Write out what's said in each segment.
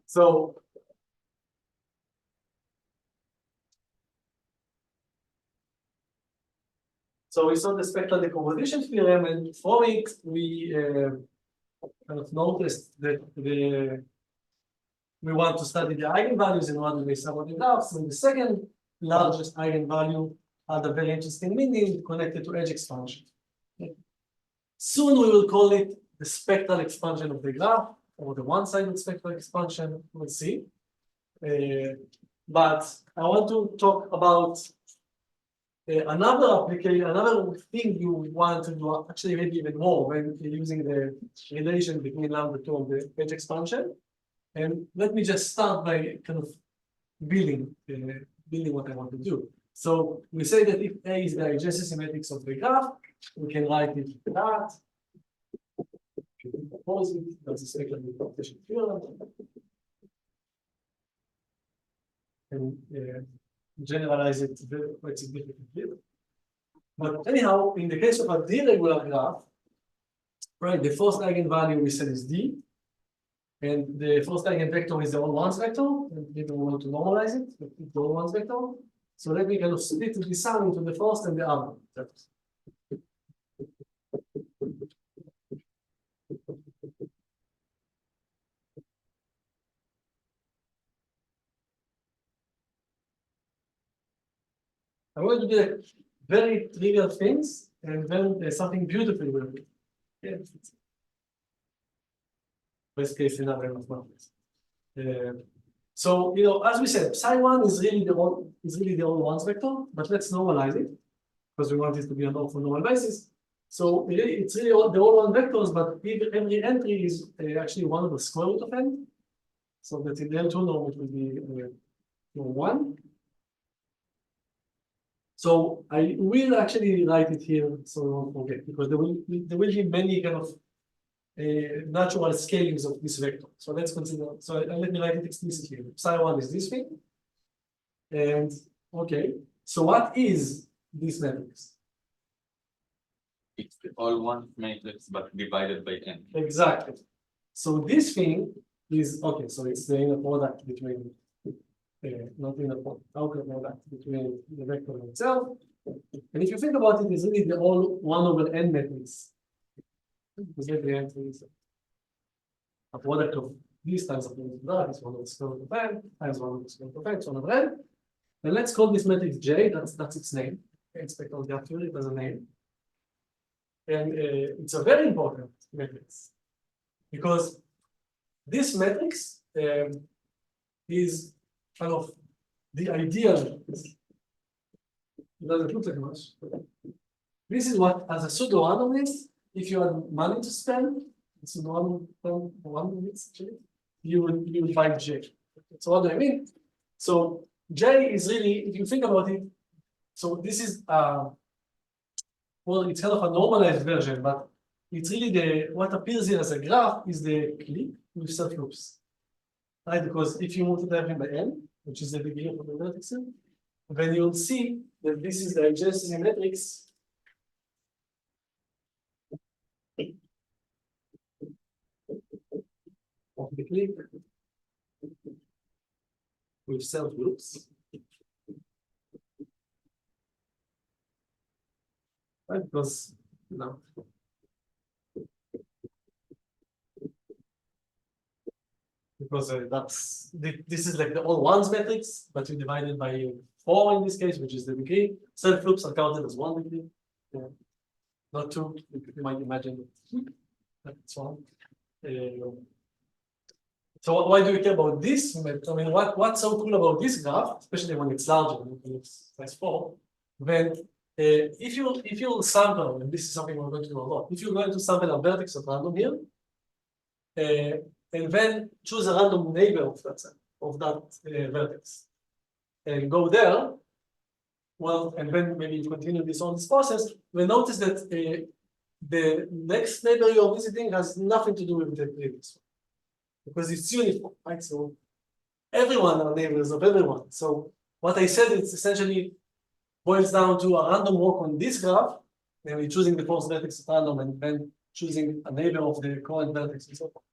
So we saw the spectral decomposition theorem, and from it we kind of noticed that we want to study the eigenvalues in one of the subordinate graphs, and the second largest eigenvalue had a very interesting meaning connected to edge expansion. Soon we will call it the spectral expansion of the graph, or the one-sided spectral expansion. We'll see. But I want to talk about another application, another thing you want to do, actually maybe even more, when you're using the relation between lambda 2 and the edge expansion. And let me just start by kind of building what I want to do. So we say that if A is the adjacency matrix of the graph, we can write it that. Compose it, that's the spectral decomposition theorem. And generalize it quite significantly. But anyhow, in the case of a D-regular graph, right, the first eigenvalue we said is D, and the first eigenvector is the all ones vector, and we don't want to normalize it, but it's the all ones vector. So let me kind of split the sum into the first and the other. I'm going to do like very trivial things, and then there's something beautiful will be. Yeah. Best case scenario of numbers. So as we said, psi1 is really the all ones vector, but let's normalize it because we want it to be an orthonormal basis. So it's really the all one vectors, but every entry is actually 1 over the square root of n. So that in the L2 norm it will be 1. So I will actually write it here so we won't forget, because there will be many kind of natural scalings of this vector. So let's consider, let me write it explicitly. Psi1 is this thing. And okay, so what is this matrix? It's the all one matrix, but divided by n. Exactly. So this thing is, okay, so it's the inner product between, not inner product, outer product between the vector and itself. And if you think about it, it's really the all 1 over n matrix. Because every entry is a product of these times of that is 1 over the square root of n times 1 over the square root of x, 1 over n. And let's call this matrix J, that's its name. Expect all the theory, it has a name. And it's a very important matrix because this matrix is kind of the ideal. It doesn't look like much. This is what, as a pseudo randomness, if you had money to spend, it's one minutes actually, you would find J. So what do I mean? So J is really, if you think about it, so this is well, it's kind of a normalized version, but it's really what appears here as a graph is the clip with self-loops, right? Because if you multiply everything by n, which is the beginning of the vertex, then you'll see that this is the adjacency matrix of the clip with self-loops. Right, because this is like the all ones matrix, but you divide it by 4 in this case, which is the degree. Self loops are counted as 1 degree, not 2. You might imagine that's 1. So why do we care about this? I mean, what's so cool about this graph, especially when it's larger, when it's size 4, then if you sample, and this is something we're going to do a lot, if you're going to sample a vertex at random here, and then choose a random neighbor of that vertex, and go there, well, and then maybe you continue this process, we notice that the next neighbor you're visiting has nothing to do with the previous one, because it's uniform, right? So everyone are neighbors of everyone. So what I said is essentially boils down to a random walk on this graph, and we're choosing the first vertex at random and then choosing a neighbor of the current vertex and so forth.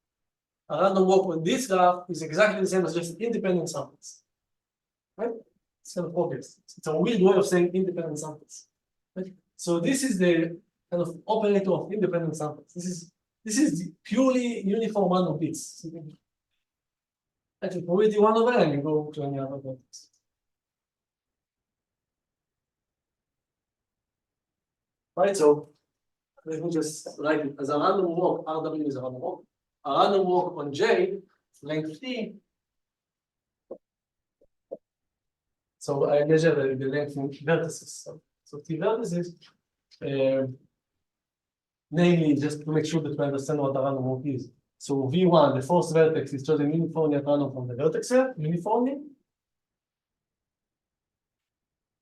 A random walk on this graph is exactly the same as just independent samples. Right? It's kind of obvious. It's a weird way of saying independent samples. Right? So this is the kind of operator of independent samples. This is the purely uniform random bits. Actually, probability 1 over n, you go to any other vertex. Right, so let me just write it as a random walk. RW is a random walk. A random walk on J, length T. So I measure the length in vertices. So T vertices, namely, just to make sure that we understand what a random walk is. So V1, the first vertex, is chosen uniformly at random from the vertex here, uniformly.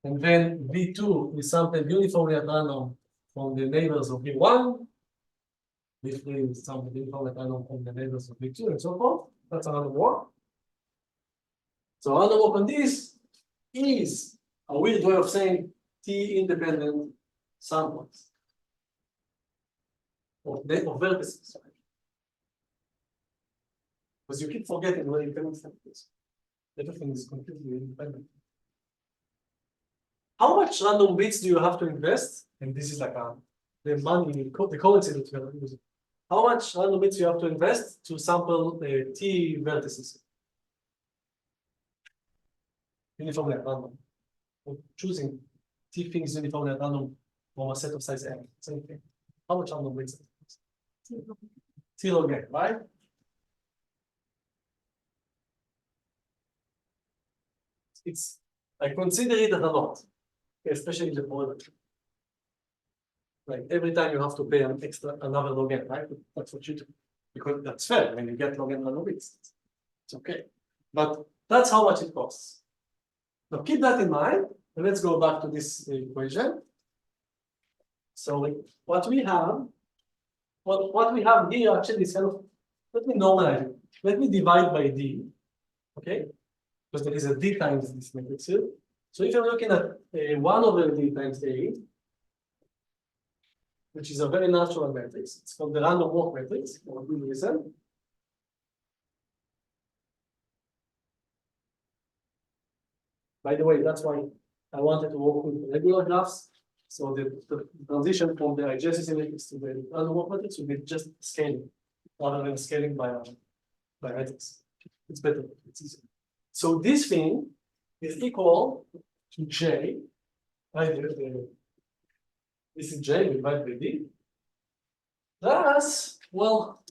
And then V2 is sampled uniformly at random from the neighbors of V1. V3 is sampled uniformly at random from the neighbors of V2 and so forth. That's a random walk. So a random walk on this is a weird way of saying T independent samples of vertices. Because you keep forgetting where independent samples. Everything is completely independent. How much random bits do you have to invest? And this is like the money, the currency that you are using. How much random bits you have to invest to sample T vertices? Uniformly at random. Or choosing T things uniformly at random from a set of size n. Same thing. How much random bits? T log n, right? I consider it a lot, especially in the product. Like every time you have to pay another log n, right? That's what you do. Because that's fair. When you get log n random bits, it's okay. But that's how much it costs. Now keep that in mind, and let's go back to this equation. So what we have here actually is kind of, let me normalize it. Let me divide by d, okay? Because there is a d times this matrix here. So if you're looking at 1 over d times a, which is a very natural matrix, it's called the random walk matrix for good reason. By the way, that's why I wanted to work with regular graphs. So the transition from the adjacency matrix to the random walk matrix will be just scaling, rather than scaling by matrix. It's better, it's easier. So this thing is equal to J, right? This is J divided by D. Plus, well,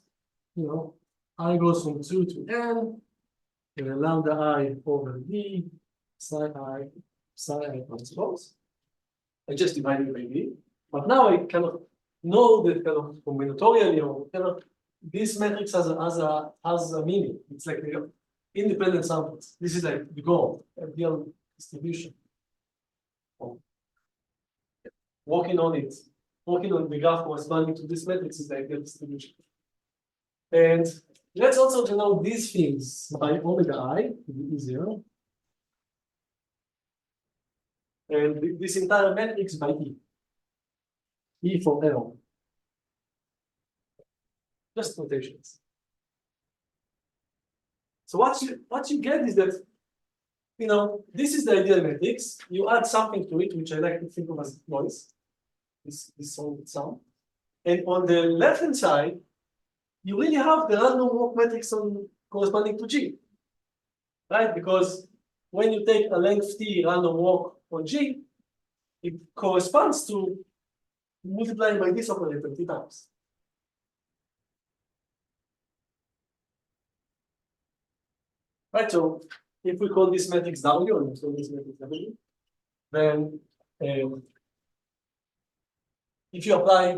you know, I goes from 2 to n, and lambda I over D, psi I transpose. I just divided by D. But now I kind of know that kind of combinatorially or kind of this matrix has a meaning. It's like the independent samples. This is like the goal, ideal distribution. Working on the graph corresponding to this matrix is the ideal distribution. And let's also denote these things by omega I to be easier. And this entire matrix by E. E for error. Just notations. So what you get is that, you know, this is the ideal matrix. You add something to it, which I like to think of as noise. This sound. And on the left-hand side, you really have the random walk matrix corresponding to G. Right? Because when you take a length T random walk on G, it corresponds to multiplying by this operator T times. Right, so if we call this matrix W, and we call this matrix W, then if you apply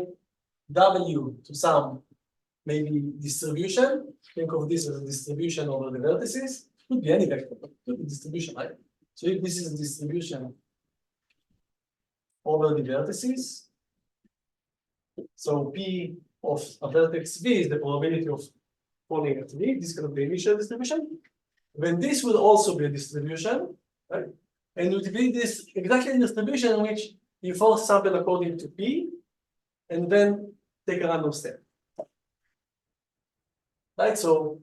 W to some maybe distribution, think of this as a distribution over the vertices, could be any vector, could be distribution, right? So if this is a distribution over the vertices, so P of a vertex V is the probability of falling at V, this kind of the initial distribution. Then this will also be a distribution, right? And it will be this exactly the distribution in which you first sample according to P, and then take a random step. right? So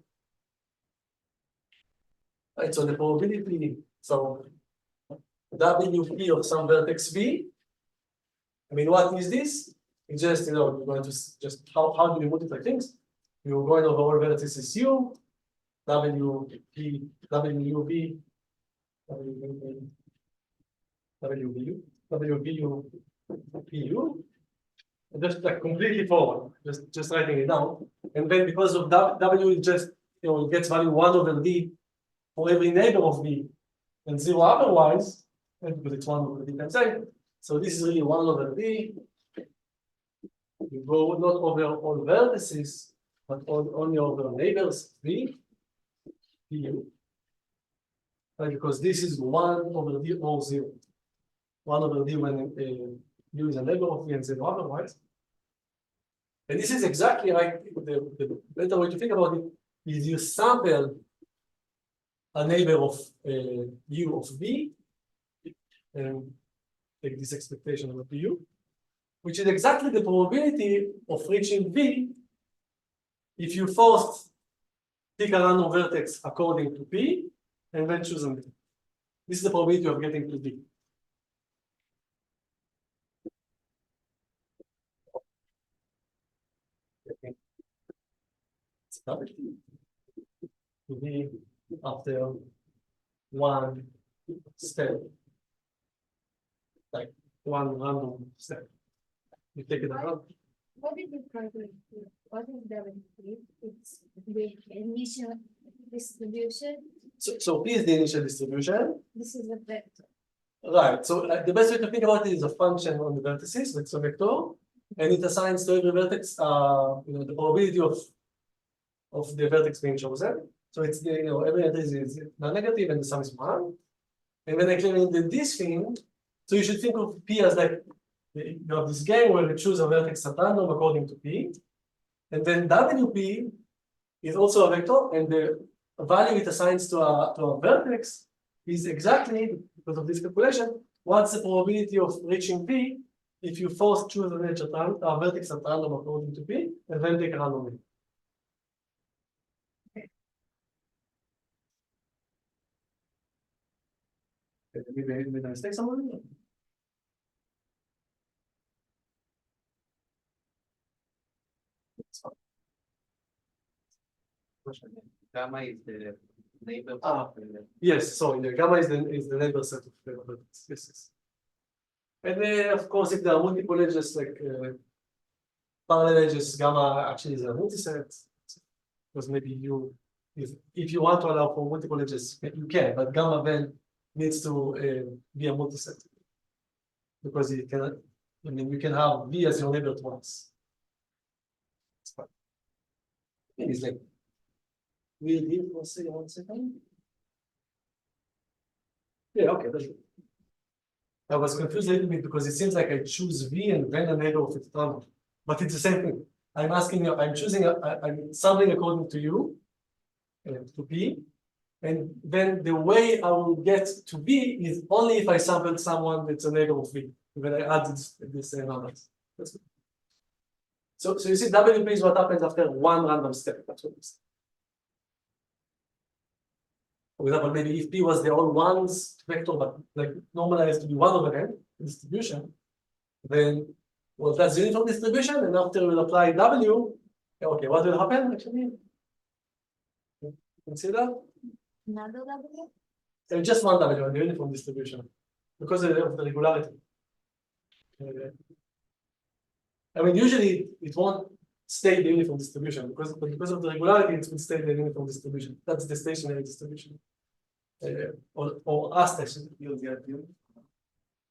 the probability, so WP of some vertex V. I mean, what is this? It's just, you're going to just how do you multiply things? You're going over all vertices U, WP, WUV, WVU, WVU, PU, just like completely forward, just writing it down. And then because of W, it just, it gets value 1 over D for every neighbor of V and 0 otherwise, and because it's 1 over D times A. So this is really 1 over D. You go not over all vertices, but only over neighbors V, PU. Right, because this is 1 over D or 0. 1 over D when U is a neighbor of V and 0 otherwise. And this is exactly like the better way to think about it is you sample a neighbor of U of V and take this expectation over PU, which is exactly the probability of reaching V if you first pick a random vertex according to P and then choose a neighbor. This is the probability of getting to V. To be after one step, like one random step. You take it around. What did you calculate? What is WP? It's the initial distribution. So P is the initial distribution. This is a vector. Right. So the best way to think about it is a function on the vertices, it's a vector, and it assigns to every vertex the probability of the vertex being chosen. So it's the every entry is non-negative and the sum is 1. And when I clear in this thing, so you should think of P as like you have this game where you choose a vertex at random according to P, and then WP is also a vector, and the value it assigns to a vertex is exactly, because of this calculation, what's the probability of reaching P if you first choose a vertex at random according to P, and then take a random name. Maybe I made a mistake somewhere? Gamma is the neighbor. Yes, so the gamma is the neighbor set of vertices. Yes. And then, of course, if there are multiple edges, like parallel edges, gamma actually is a multiset. Because maybe if you want to allow for multiple edges, you can, but gamma then needs to be a multiset. Because you cannot, you can have V as your neighbor twice. It's like, we'll give for say 1 second. Yeah, okay, that's good. I was confused a little bit because it seems like I choose V and then a neighbor of its random. But it's the same thing. I'm asking you, I'm choosing, I'm sampling according to you, to P. And then the way I will get to V is only if I sample someone that's a neighbor of V. When I add this numbers. That's good. So you see, WP is what happens after one random step. That's what it is. For example, maybe if P was the all ones vector, but like normalized to be 1 over n distribution, then well, that's the uniform distribution, and after we'll apply W, okay, what will happen actually? You can see that? Another W? Just one W on the uniform distribution because of the regularity. I mean, usually it won't stay the uniform distribution because of the regularity, it will stay the uniform distribution. That's the stationary distribution. Or a stationary. You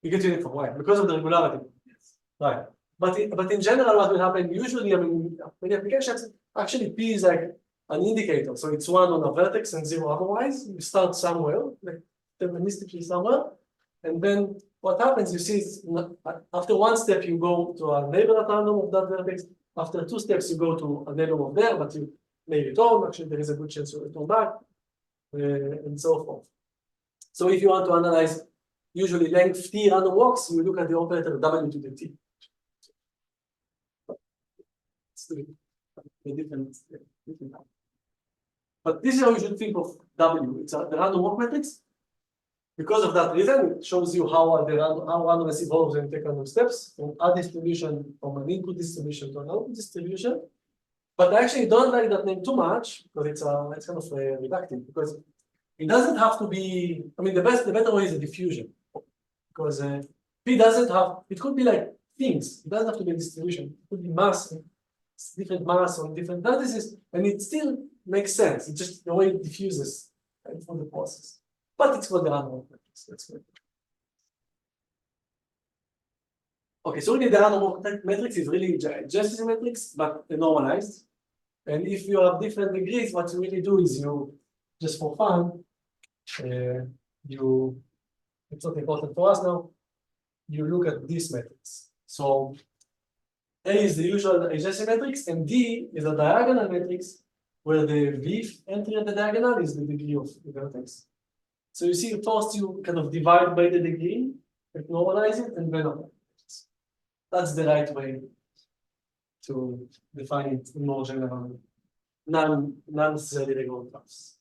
get uniform, why? Because of the regularity. Yes. Right. But in general, what will happen usually, I mean, many applications, actually P is like an indicator. So it's 1 on a vertex and 0 otherwise. You start somewhere, like deterministically somewhere, and then what happens, you see, after 1 step, you go to a neighbor at random of that vertex. After 2 steps, you go to a neighbor of there, but you may return. Actually, there is a good chance you return back, and so forth. So if you want to analyze usually length T random walks, you look at the operator W to the T. It's a different. But this is how you should think of W. It's the random walk matrix. Because of that reason, it shows you how randomness evolves and take random steps from a distribution, from an input distribution to an output distribution. But I actually don't like that name too much because it's kind of reductive, because it doesn't have to be. I mean, the better way is a diffusion, because P doesn't have. It could be like things. It doesn't have to be a distribution. It could be mass, different mass on different lattices, and it still makes sense. It's just the way it diffuses from the process. But it's called the random walk matrix. That's good. Okay, so really the random walk matrix is really just a matrix, but normalized. And if you have different degrees, what you really do is you, just for fun, it's not important for us now, you look at this matrix. So A is the usual adjacency matrix, and D is a diagonal matrix where the V entry at the diagonal is the degree of the vertex. So you see, first you kind of divide by the degree, and normalize it, and then apply it. That's the right way to define it in more general, non-necessarily regular graphs.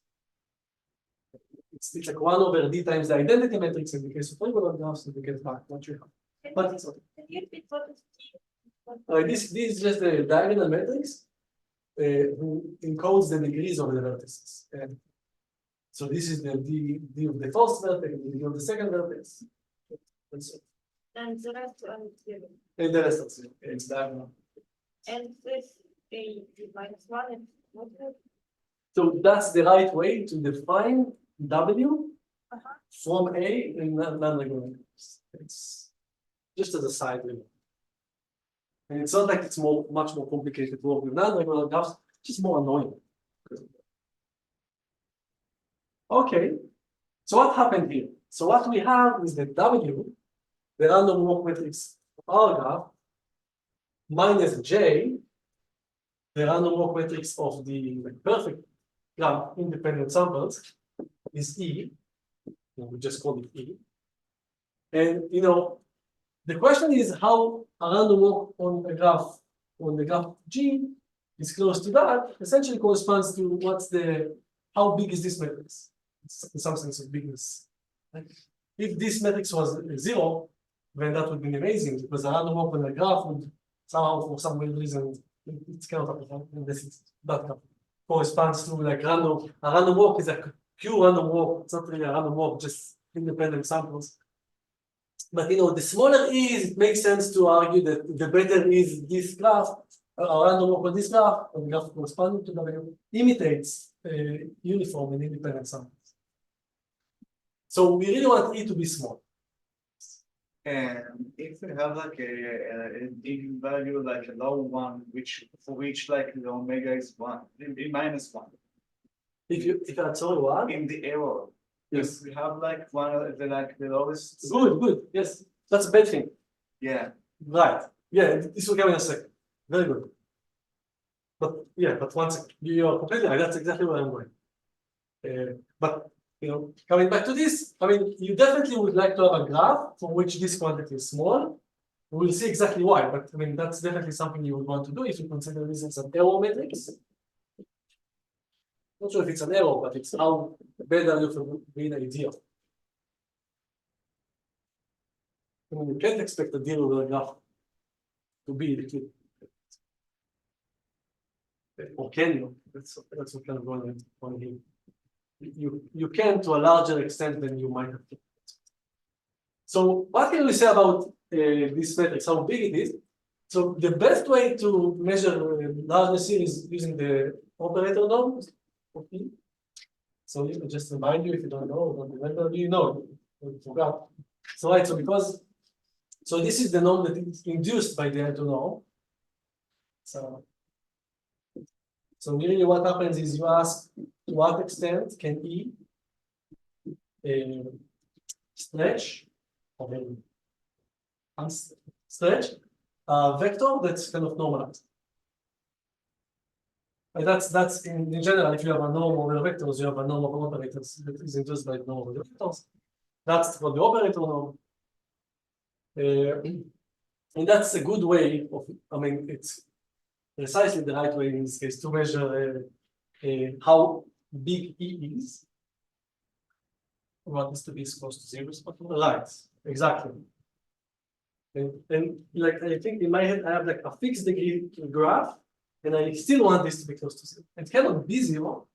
It's like 1 over D times the identity matrix in the case of regular graphs, and we get back what you have. But it's okay. This is just the diagonal matrix who encodes the degrees of the vertices. And so this is the D of the first vertex, the D of the second vertex. And so. And the rest are zero. And the rest are zero. It's diagonal. And with a minus one, and what? So that's the right way to define W from A in non-regular graphs. It's just as a side limit. And it's not like it's much more complicated to work with non-regular graphs, just more annoying. Okay, so what happened here? So what we have is that W, the random walk matrix of our graph, minus J, the random walk matrix of the perfect graph independent samples, is E. We just call it E. And the question is how a random walk on the graph G is close to that, essentially corresponds to how big is this matrix? It's in some sense of bigness. If this matrix was 0, then that would be amazing, because a random walk on the graph would somehow, for some weird reason, it's kind of unless it's that corresponds to like a random walk is a pure random walk. It's not really a random walk, just independent samples. But the smaller is, it makes sense to argue that the better is this graph, a random walk on this graph, or the graph corresponding to W, imitates uniform and independent samples. So we really want E to be small. And if we have like a big value, like a low one, for which like the omega is 1, minus 1. If that's all one, In the error. yes. We have like the lowest. Good, yes. That's a bad thing. Yeah. Right. Yeah, this will come in a second. Very good. But one second. You are completely right. That's exactly where I'm going. But coming back to this, I mean, you definitely would like to have a graph for which this quantity is small. We'll see exactly why, but I mean, that's definitely something you would want to do if you consider this as an error matrix. Not sure if it's an error, but it's how bad are you for being ideal. I mean, you can't expect a deal with a graph to be liquid. Or can you? That's what kind of going on here. You can to a larger extent than you might have. So what can we say about this matrix, how big it is? So the best way to measure largeness here is using the operator norm of E. So just remind you if you don't know, don't remember, you forgot. So so this is the norm that is induced by the L2 norm. So really what happens is you ask to what extent can E stretch or stretch a vector that's kind of normalized. And that's in general, if you have a norm over vectors, you have a norm over operators that is induced by the norm over vectors. That's for the operator norm. And that's a good way of, I mean, it's precisely the right way in this case to measure how big E is. We want this to be as close to zero as possible. Right, exactly. And like I think in my head I have like a fixed degree graph, and I still want this to be close to zero. It cannot be zero,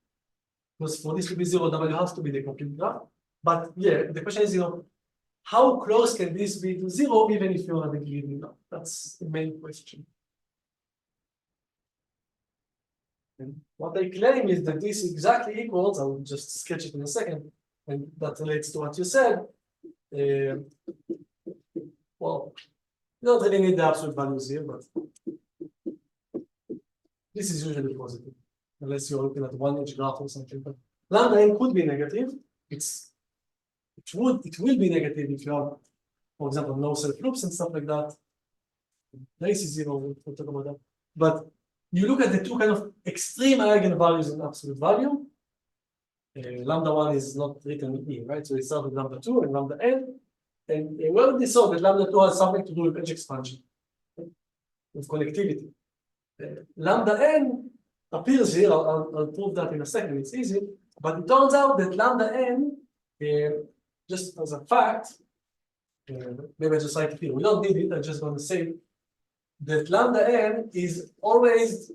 because for this to be zero, W has to be the complete graph. But yeah, the question is, how close can this be to zero, even if you're a degree graph? That's the main question. And what I claim is that this exactly equals, I will just sketch it in a second, and that relates to what you said. Well, you don't really need the absolute values here, but this is usually positive, unless you're looking at one edge graph or something. But lambda n could be negative. It will be negative if you have, for example, no self loops and stuff like that. Race is zero, we'll talk about that. But you look at the two kind of extreme eigenvalues in absolute value. Lambda one is not written in E, right? So it starts with lambda two and lambda n. And we already saw that lambda two has something to do with edge expansion, with connectivity. Lambda n appears here. I'll prove that in a second. It's easy. But it turns out that lambda n, just as a fact, maybe I just write it here. We don't need it. I'm just going to say that lambda n is always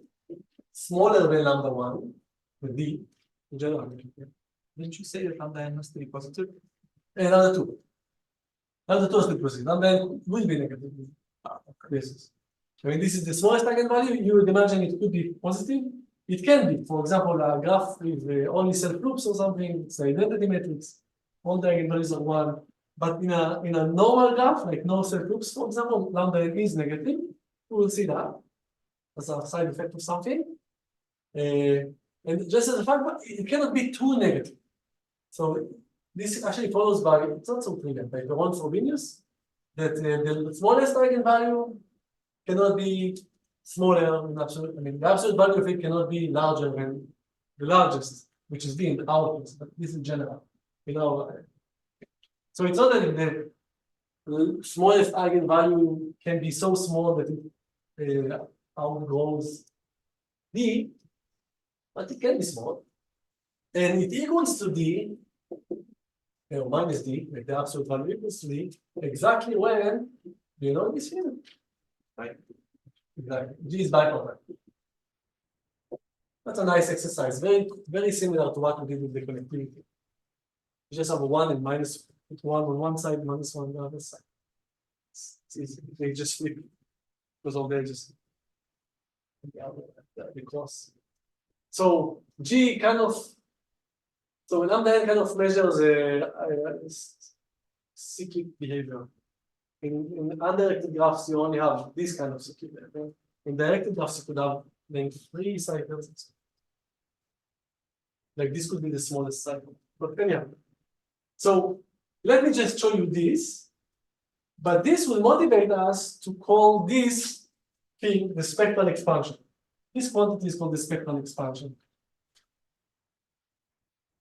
smaller than lambda one, with D in general. Didn't you say that lambda n has to be positive? And lambda two. Lambda two has to be positive. Lambda n will be negative. Yes. I mean, this is the smallest eigenvalue. You would imagine it could be positive. It can be. For example, a graph with only self loops or something. It's an identity matrix. All the eigenvalues are one. But in a normal graph, like no self loops, for example, lambda n is negative. We will see that as a side effect of something. And just as a fact, it cannot be too negative. So this actually follows by, it's not so trivial, by the one for Venus, that the smallest eigenvalue cannot be smaller in absolute. I mean, the absolute value of it cannot be larger than the largest, which is D in our case, but this in general. So it's not that the smallest eigenvalue can be so small that it outgrows D, but it can be small. And it equals to D, or minus D, like the absolute value equals to D, exactly when this here. Right? Exactly. G is bipolar. That's a nice exercise. Very, very similar to what we did with the connectivity. You just have a one and minus one on one side, minus one on the other side. It's easy. They just flip because all they just the cross. So G kind of, so lambda n kind of measures cyclic behavior. In undirected graphs, you only have this kind of cyclic behavior. In directed graphs, you could have like 3 cycles. Like this could be the smallest cycle. But anyhow, so let me just show you this. But this will motivate us to call this thing the spectral expansion. This quantity is called the spectral expansion.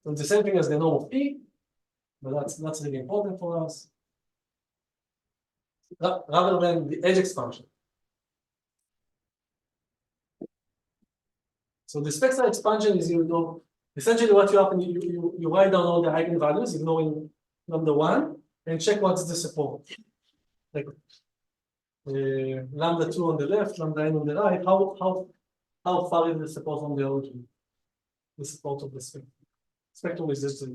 So it's the same thing as the norm of E, but that's really important for us. Rather than the edge expansion. So the spectral expansion is, essentially what you happen, you write down all the eigenvalues, ignoring lambda one, and check what's the support. Like lambda two on the left, lambda n on the right. How far is the support from the origin? The support of the spectrum. Spectrum is just a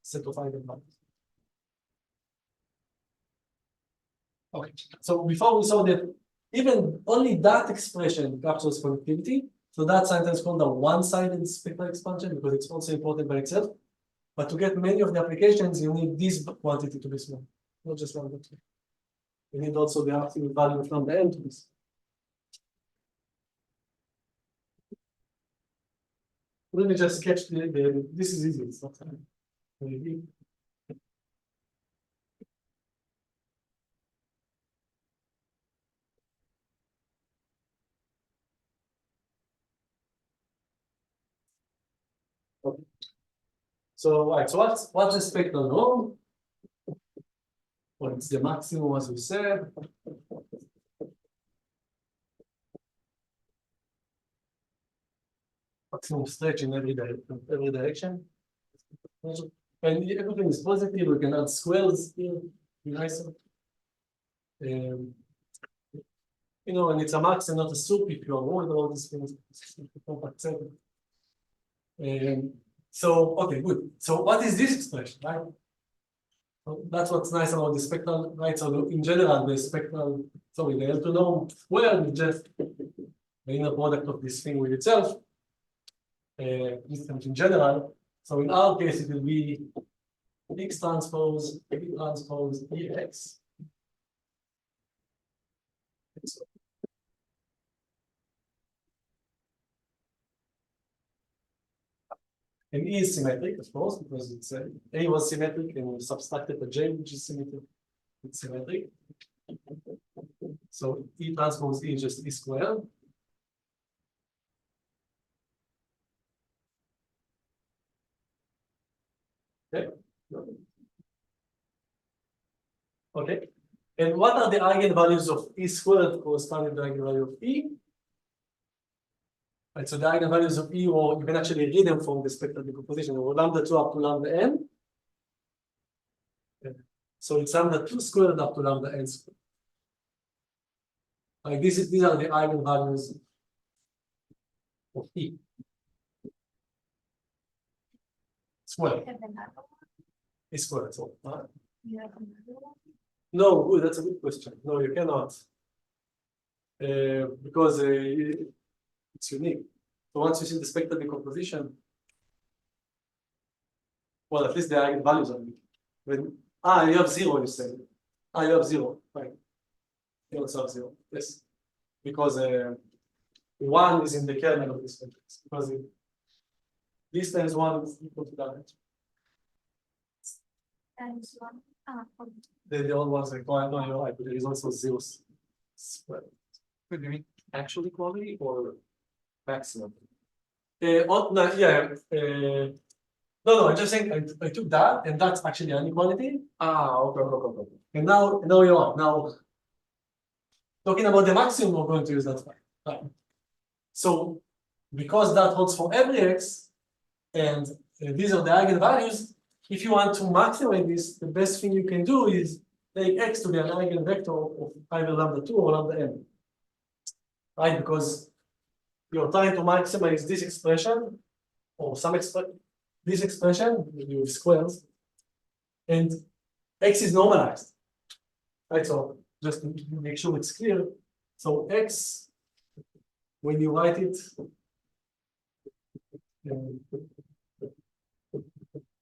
set of eigenvalues. Okay, so before we saw that even only that expression captures connectivity. So that's sometimes called a one-sided spectral expansion because it's also important by itself. But to get many of the applications, you need this quantity to be small, not just lambda two. You need also the absolute value of lambda n to be small. Let me just sketch this is easy, it's not very deep. Okay. So right, so what's the spectral norm? Well, it's the maximum as we said. maximum stretch in every direction. And everything is positive, we can add squares here, be nicer. You know, and it's a max and not a soup if you avoid all these things. So, okay, good. So what is this expression, right? So that's what's nice about the spectral, right? So in general, the spectral, sorry, the L2 norm squared is just the inner product of this thing with itself. In general. So in our case, it will be X transpose, E transpose, EX. And E is symmetric, of course, because it's A was symmetric and we subtracted a J, which is symmetric. It's symmetric. So E transpose E is just E squared. Okay. Okay. And what are the eigenvalues of E squared corresponding to the eigenvalue of E? Right, so the eigenvalues of E, or you can actually read them from the spectral decomposition, or lambda 2 up to lambda n. Okay. So it's lambda 2 squared up to lambda n squared. Like these are the eigenvalues of E squared. Have another one? E squared. So, You have another one? no, good, that's a good question. No, you cannot. Because it's unique. So once you see the spectral decomposition, well, at least the eigenvalues are unique. When you have 0, you say. You have 0, right? You also have 0, yes. Because 1 is in the kernel of this matrix. Because this times 1 is equal to that. Times one. Okay. The old ones are going, no, you're right, but there is also 0 squared. Do you mean actual equality or maximum? No, yeah. No, I'm just saying I took that, and that's actually an inequality. Okay. And now you are now talking about the maximum. We're going to use that right. So because that holds for every x, and these are the eigenvalues. If you want to maximize this, the best thing you can do is take x to be an eigenvector of either lambda 2 or lambda n. Right? Because you're trying to maximize this expression or some expression, this expression with squares, and x is normalized. Right? So just to make sure it's clear. So x, when you write it,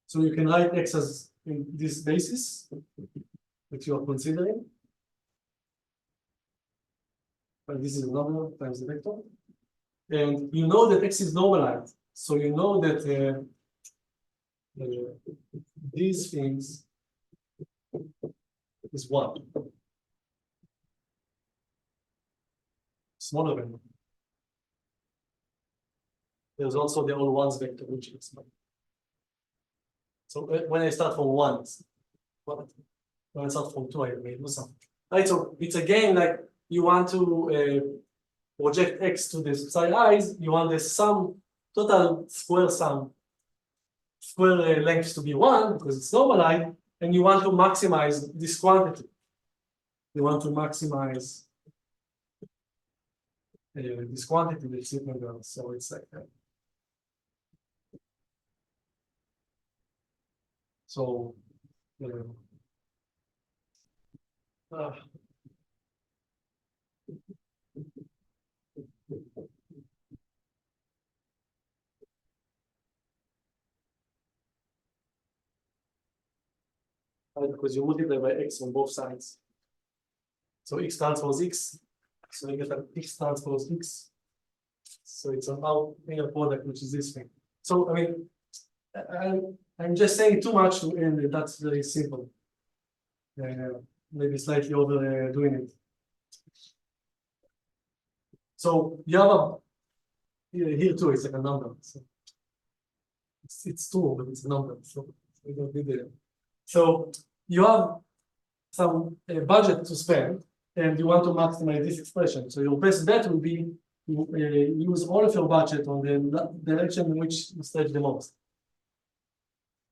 so you can write x as in this basis that you are considering. But this is a number times the vector. And you know that x is normalized. So you know that these things is 1. Smaller than 1. There's also the all ones vector, which is 1. So when I start from 1, when I start from 2, I may do something. Right, so it's again like you want to project x to the psi i's, you want the sum, total square sum, square length to be 1 because it's normalized, and you want to maximize this quantity. You want to maximize this quantity that's in there. So it's like that. So because you multiply by x on both sides. So x transpose x, so you get an x transpose x. So it's an out inner product, which is this thing. So I mean, I'm just saying too much to end it. That's very simple. Maybe slightly overdoing it. So you have here too. It's like a number. So it's 2, but it's a number. So we don't need it. So you have some budget to spend, and you want to maximize this expression. So your best bet will be you use all of your budget on the direction in which you stretch the most.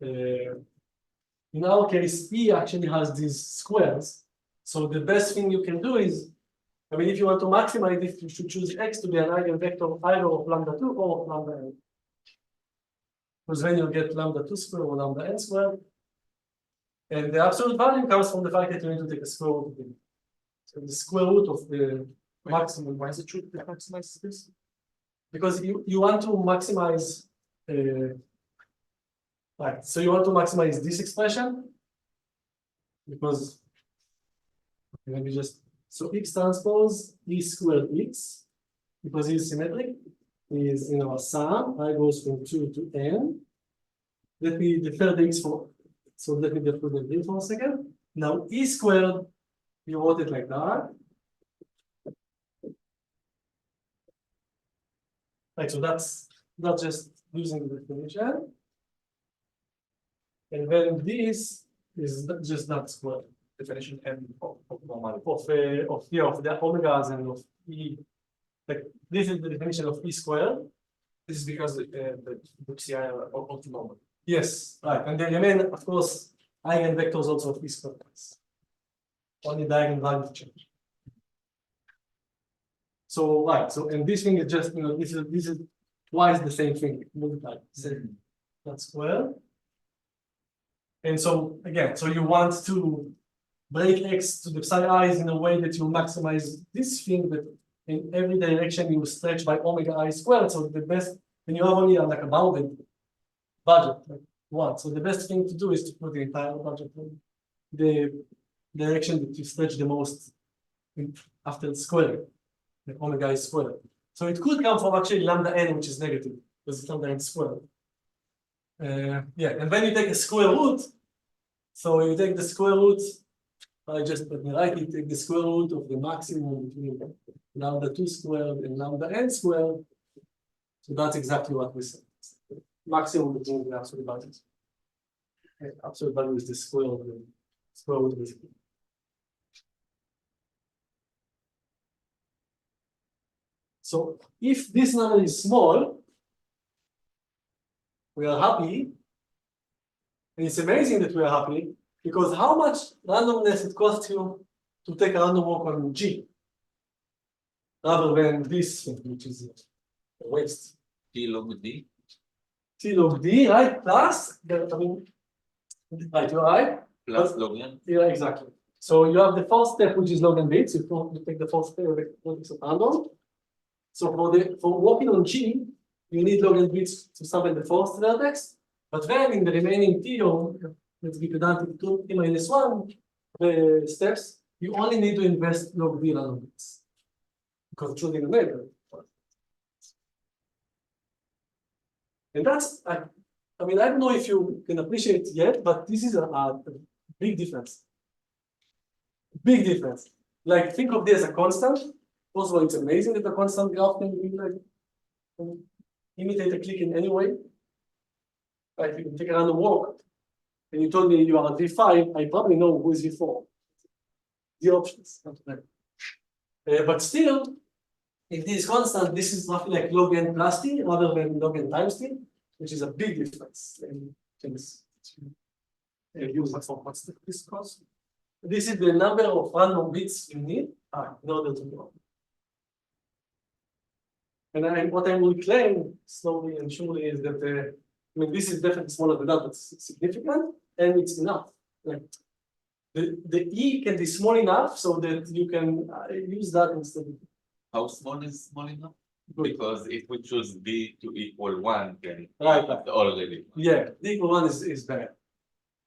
In our case, E actually has these squares. So the best thing you can do is, I mean, if you want to maximize it, you should choose X to be an eigenvector either of lambda 2 or of lambda n. Because then you get lambda 2 squared or lambda n squared. And the absolute value comes from the fact that you need to take a square root of it. So the square root of the maximum. Why is it true to maximize this? Because you want to maximize, right, so you want to maximize this expression, because maybe just, so X transpose E squared X, because it's symmetric, is in our sum, I goes from 2 to n. Let me defer the X for, so let me defer the D for a second. Now E squared, you wrote it like that. Right, so that's not just using the definition. And then this is just that square. Definition M of normal. Of the omegas and of E. Like this is the definition of E squared. This is because the PSI are orthonormal. Yes, right. And then remain, of course, eigenvectors also of E squared. Only the eigenvalue change. So right, so and this thing is just, you know, this is twice the same thing multiplied. Same that square. And so again, so you want to break X to the psi i's in a way that you maximize this thing, but in every direction you stretch by omega I squared. So the best, when you have only like a bounded budget, like one. So the best thing to do is to put the entire budget in the direction that you stretch the most after the square, like omega I squared. So it could come from actually lambda n, which is negative, because it's lambda n squared. Yeah, and then you take a square root. So you take the square root. I just let me write it. Take the square root of the maximum between lambda 2 squared and lambda n squared. So that's exactly what we said. Maximum between the absolute values. Okay, absolute value is the square of the square root of the. So if this number is small, we are happy. And it's amazing that we are happy, because how much randomness it costs you to take a random walk on G, rather than this thing, which is a waste. T log D. T log D, right? Plus, I mean, right, you're right. Plus log n. Yeah, exactly. So you have the first step, which is log n bits. You take the first step of random. So for walking on G, you need log n bits to summon the first vertex. But then in the remaining T, or let's be pedantic, 2 T minus 1 steps, you only need to invest log D random bits, because it's choosing a neighbor. And that's, I mean, I don't know if you can appreciate it yet, but this is a big difference. Big difference. Like, think of this as a constant. First of all, it's amazing that a constant graph can be like, imitate a click in any way. Right, if you can take a random walk, and you told me you are at V5, I probably know who is V4. The options. But still, if this is constant, this is roughly like log n plus t rather than log n times t, which is a big difference. And things use it for what's this cost? This is the number of random bits you need in order to go. And what I will claim slowly and surely is that I mean, this is definitely smaller than that, but it's significant, and it's enough. Like the E can be small enough so that you can use that instead. How small is small enough? Because if we choose D to equal 1, then Right. it's already. Yeah, D equal 1 is bad.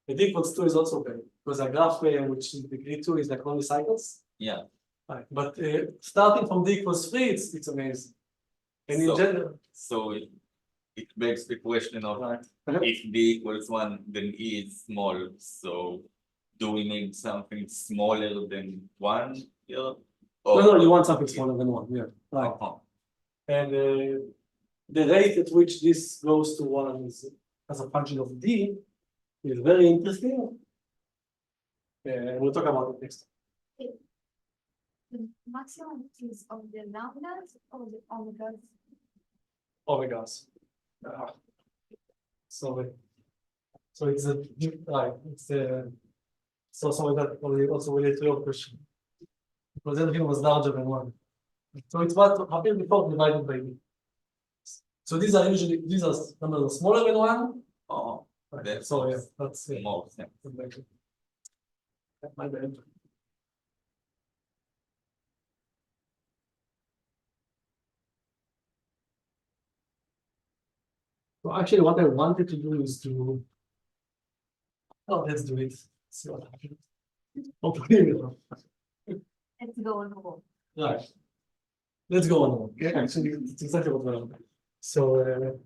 The D equals 2 is also bad, because a graph which is degree 2 is like only cycles. Yeah. Right. But starting from D equals 3, it's amazing. And in general. So it begs the question of Right. if D equals 1, then E is small. So do we need something smaller than 1 here? No, you want something smaller than 1, yeah. Right. And the rate at which this goes to 1 is as a function of D is very interesting. And we'll talk about it next time. The maximum is of the lambdas or the omegas? Omegas. So, so it's a right. It's a so that probably also related to your question because everything was larger than one. So it's what happened before divided by b. So these are numbers are smaller than one. Oh, Right. that's So yeah, that's more sense. my bad. So actually, what I wanted to do is to. Oh, let's do it. See what happens. Hopefully, Let's go on the wall. right. Let's go on. Yeah, actually, it's exactly what I want. So.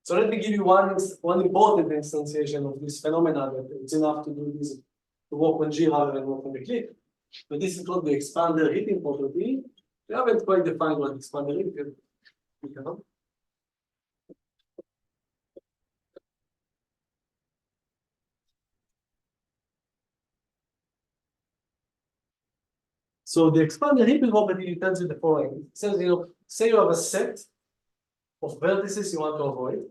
So let me give you one important instantiation of this phenomena that it's enough to do this to work on G rather than work on the clip. So this is called the expander heating property. We haven't quite defined what expander is yet. We cannot. So the expander heating property tells you the following. It says, say you have a set of vertices you want to avoid.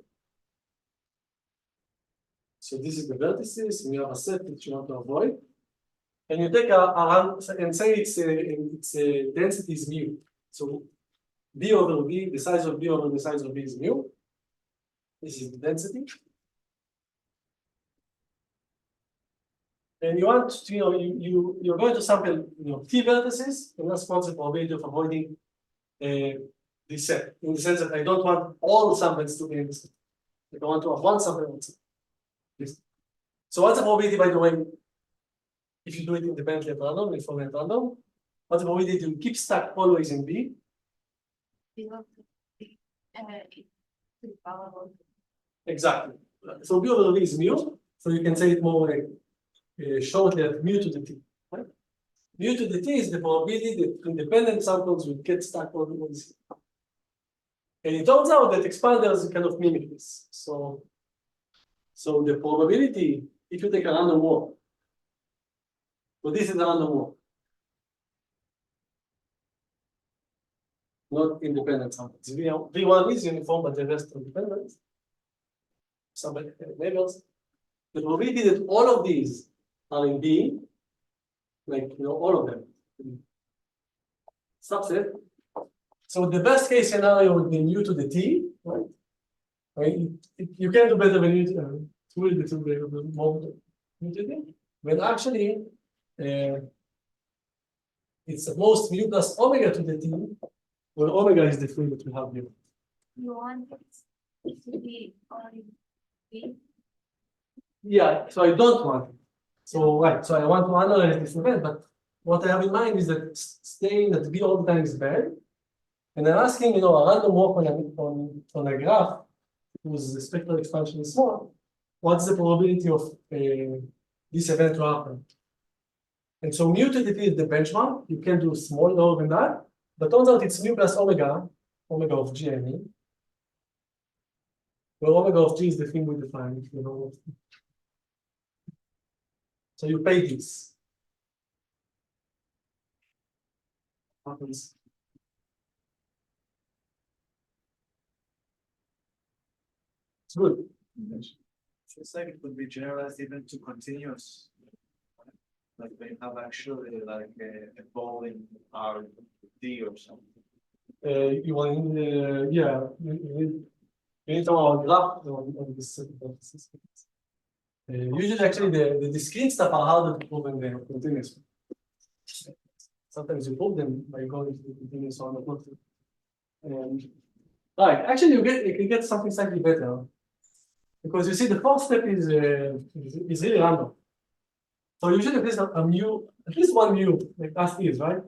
So this is the vertices, and you have a set that you want to avoid. And you take and say its density is mu. So B over B, the size of B over the size of B is mu. This is the density. And you want to, you're going to sample, T vertices, and that's what's the probability of avoiding this set. In the sense that I don't want all samples to be in this set. I want to have one sample. So what's the probability, by the way, if you do it independently at random, if at random, what's the probability to keep stack always in B? Exactly. So B over B is mu, so you can say it more like shortly as mu to the T. Right? Mu to the T is the probability that independent samples will get stacked always. And it turns out that expanders kind of mimic this. So the probability, if you take a random walk, so this is a random walk, not independent samples. V1 is uniform, but the rest are dependent. Some labels. The probability that all of these are in B, like all of them, subset. So the best case scenario would be mu to the T, right? You can do better when you more mu to T. When actually it's the most mu plus omega to the T, where omega is the field that we have here. You want it to be on B? Yeah, so I don't want it. So right, so I want to analyze this event, but what I have in mind is that staying that B all the time is bad. And I'm asking, a random walk on a graph whose spectral expansion is small, what's the probability of this event to happen? And so mu to the T is the benchmark. You can do smaller than that, but turns out it's mu plus omega of G, I mean. Where omega of G is the thing we define, So you pay this. Happens. It's good. It's like it could be generalized even to continuous. Like they have actually like a ball in RD or something. You want, yeah, you need to our graph on this. Usually, actually, the discrete stuff are harder to prove than the continuous. Sometimes you prove them by going to the continuous one or not. Right, actually, you can get something slightly better because you see the first step is really random. So usually at least a mu, at least one mu, like as is, right?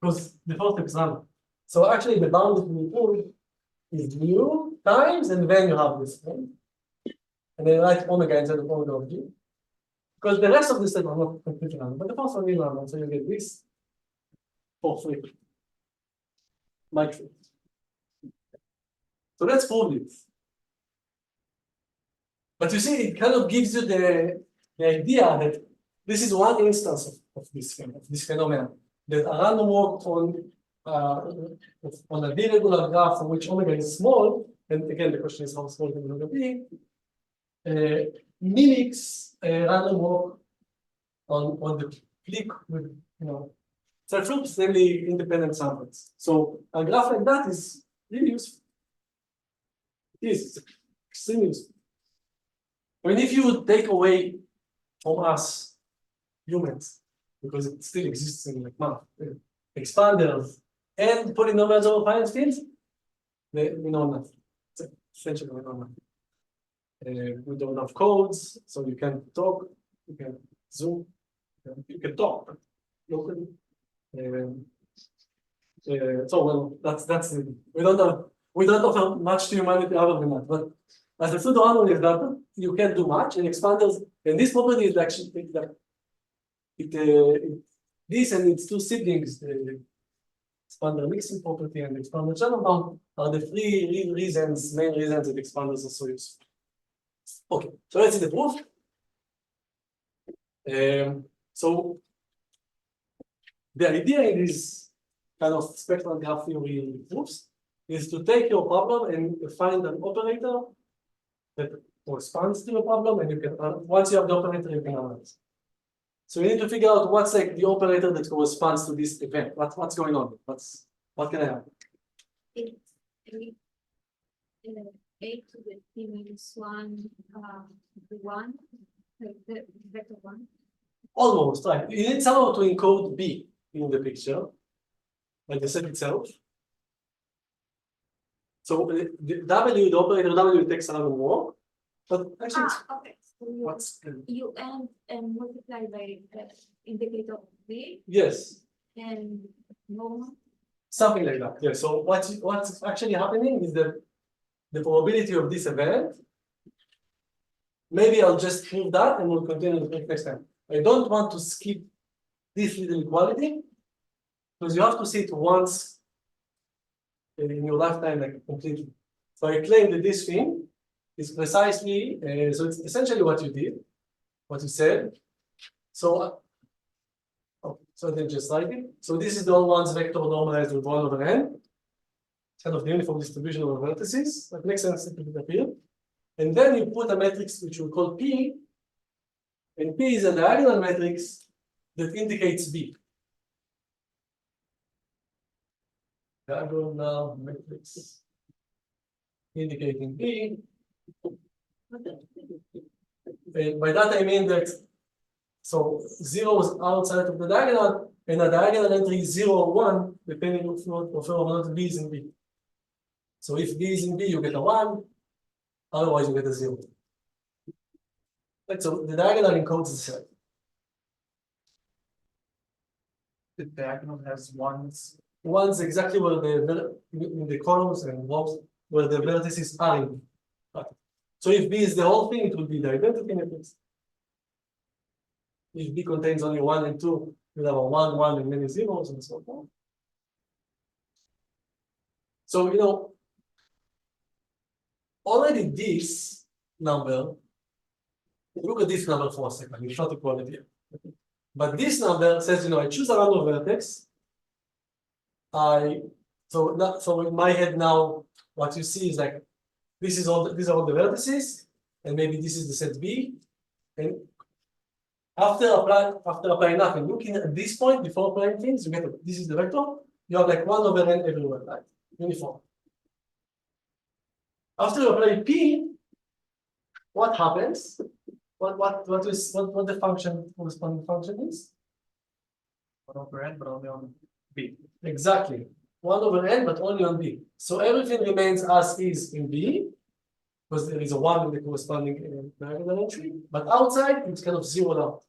Because the first step is random. So actually, the bound that we pull is mu times, and then you have this, right? And then write omega instead of omega of G. Because the rest of the step are not completely random, but the first one is random, so you get this for free. Like free. So let's prove this. But you see, it kind of gives you the idea that this is one instance of this thing, of this phenomenon, that a random walk on a irregular graph for which omega is small, and again the question is how small can omega be, mimics a random walk on the click with self-loops, namely independent samples. So a graph like that is really useful. It is extremely useful. I mean, if you would take away from us humans, because it still exists in like math, expanders and polynomials over finite fields, we know nothing. Essentially, we know nothing. We don't have codes, so you can talk, you can Zoom, you can talk, but locally. So well, that's it. We don't offer much to humanity other than that. But as the pseudo anomaly is that you can do much, and expanders, and this property is actually this and its two siblings, the expander mixing property and the expander channel bound, are the three main reasons that expanders are so useful. Okay, so let's see the proof. So the idea in this kind of spectral graph theory proofs is to take your problem and find an operator that corresponds to your problem, and you can once you have the operator, you can analyze. So you need to figure out what's like the operator that corresponds to this event. What's going on? What can I have? It's a to the p minus 1, the vector 1. Almost, right. You need somehow to encode B in the picture, like the set itself. So the W, the operator W takes another walk, but actually, Okay. So what's you end and multiply by indicator of B yes, and normal. something like that. Yeah. So what's actually happening is that the probability of this event. Maybe I'll just prove that and we'll continue next time. I don't want to skip this little equality because you have to see it once in your lifetime, like completely. So I claim that this thing is precisely, so it's essentially what you did, what you said. So, so then just write it. So this is the all ones vector normalized with 1 over n. It's kind of the uniform distribution of vertices. That makes sense if it appear. And then you put a matrix which we call P, and P is a diagonal matrix that indicates B. Diagonal matrix indicating B. And by that I mean that so 0 is outside of the diagonal, and a diagonal entry is 0 or 1, depending if you prefer or not B is in B. So if B is in B, you get a 1, otherwise you get a 0. Right, so the diagonal encodes the set. The diagonal has ones. One's exactly where in the columns and rows where the vertices are in. Right. So if B is the whole thing, it will be the identity matrix. If B contains only 1 and 2, you'll have a 1, 1, and many zeros and so forth. So already this number, look at this number for a second, it's not equality here. But this number says, I choose a random vertex. So in my head now, what you see is like these are all the vertices, and maybe this is the set B. And after applying nothing, looking at this point before applying things, you get this is the vector. You have like 1 over n everywhere, right? Uniform. After you apply P, what happens? What the corresponding function is? 1 over n, but only on B. Exactly. 1 over n, but only on B. So everything remains as is in B, because there is a 1 in the corresponding diagonal entry, but outside it's kind of zeroed out.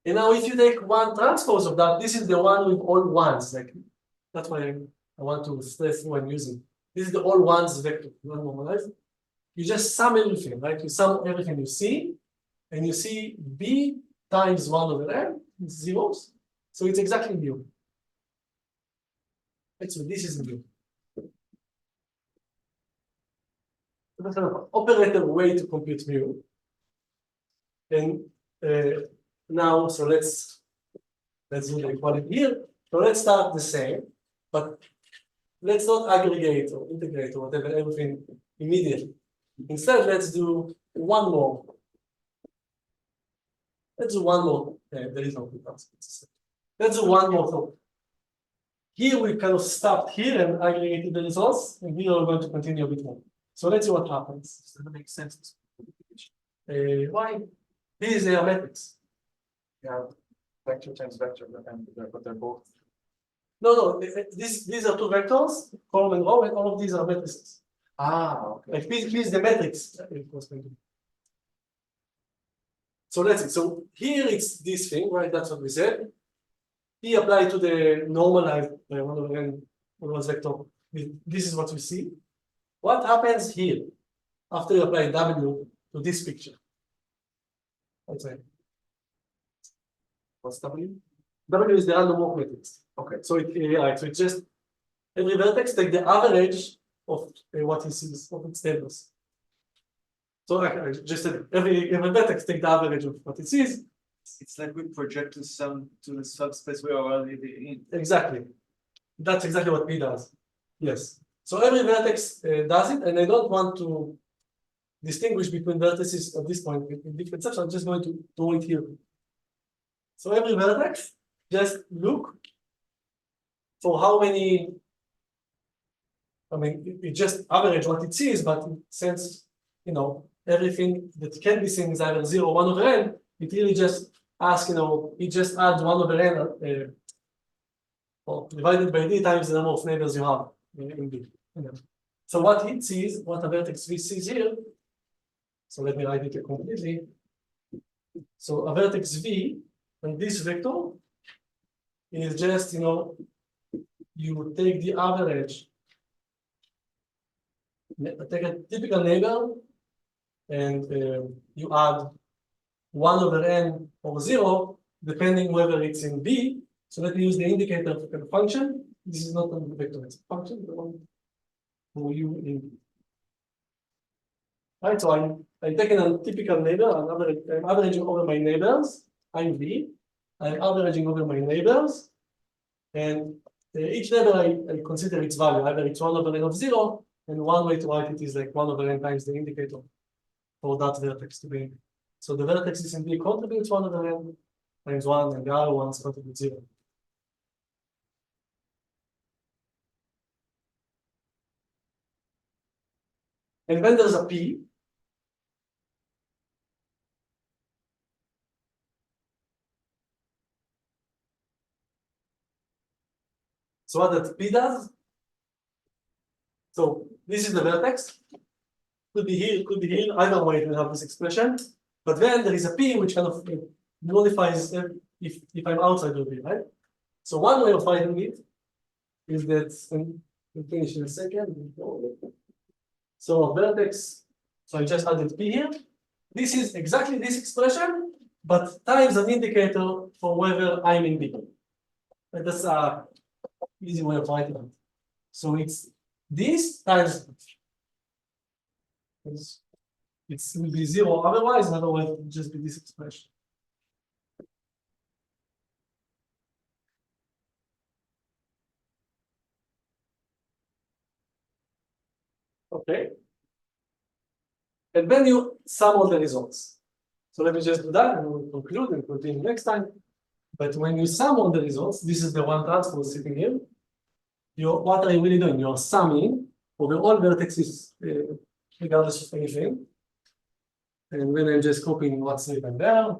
And now if you take one transpose of that, this is the one with all ones. Like that's why I want to stress when using. This is the all ones vector, not normalized. You just sum everything, right? You sum everything you see, and you see B times 1 over n, it's zeros. So it's exactly mu. Right, so this is mu. a kind of operator way to compute mu. And now, so let's do the equality here. So let's start the same, but let's not aggregate or integrate or whatever everything immediately. Instead, let's do one more. Let's do one more. There is no difference. Let's do one more thought. Here we kind of stopped here and aggregated the results, and here we're going to continue a bit more. So let's see what happens. Does that make sense? Why? This is their metrics. Yeah, vector times vector, but they're both. No, these are two vectors, column and row, and all of these are matrices. Ah, okay. Like this is the matrix. So let's see. So here it's this thing, right? That's what we said. He applied to the normalized 1/n normalized vector. This is what we see. What happens here after you apply W to this picture? Let's say. What's W? W is the random walk matrix. Okay. So so it's just every vertex take the average of what he sees of its neighbors. So I just said every vertex take the average of what it sees. It's like we project to the subspace we are already in. Exactly. That's exactly what P does. Yes. So every vertex does it, and I don't want to distinguish between vertices at this point in different steps. I'm just going to do it here. So every vertex, just look for how many. I mean, it just average what it sees, but since everything that can be seen is either 0 or 1/n, it really just asks, it just adds 1/n divided by d times the number of neighbors you have in B. So what it sees, what a vertex V sees here, so let me write it completely. So a vertex V and this vector is just, you take the average, take a typical neighbor, and you add 1/n or 0, depending whether it's in B. So let me use the indicator of the function. This is not a vector, it's a function, the one for you in B. Right, so I'm taking a typical neighbor, I'm averaging over my neighbors. I'm V. I'm averaging over my neighbors. And each neighbor I consider its value, either it's 1/n of 0, and one way to write it is like 1/n times the indicator for that vertex to be. So the vertex is in B contributes 1/n times 1, and the other ones contribute 0. And then there's a P. So what that P does? So this is the vertex. Could be here, could be here. Either way, it will have this expression. But then there is a P which kind of nullifies if I'm outside of B, right? So one way of writing it is that, and we'll finish in a second. So vertex, so I just added P here. This is exactly this expression, but times an indicator for whether I'm in B. And that's a easy way of writing it. So it's this times it will be 0 otherwise, otherwise it will just be this expression. Okay. And then you sum all the results. So let me just do that and we'll conclude and continue next time. But when you sum all the results, this is the one transpose sitting here. What are you really doing? You're summing over all vertices regardless of anything. And then I'm just copying what's written there.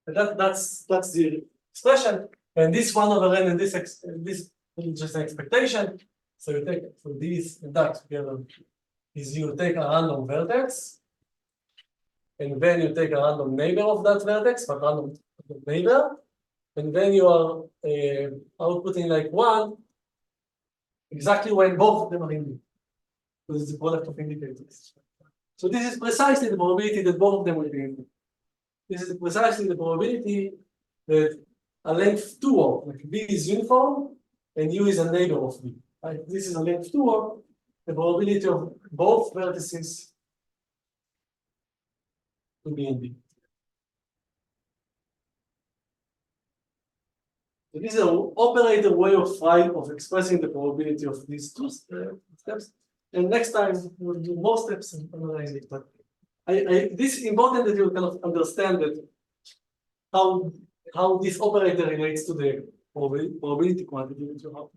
And that's the expression. And this 1/n and this is just an expectation. So you take this and that together is you take a random vertex, and then you take a random neighbor of that vertex, but random neighbor, and then you are outputting like 1 exactly when both of them are in B, because it's the product of indicators. So this is precisely the probability that both of them will be in B. This is precisely the probability that a length 2 warp, like B is uniform and U is a neighbor of B. Right? This is a length 2 warp, the probability of both vertices to be in B. So this is an operator way of expressing the probability of these two steps. And next time we'll do more steps and analyze it. But this is important that you kind of understand that how this operator relates to the probability quantity that you have.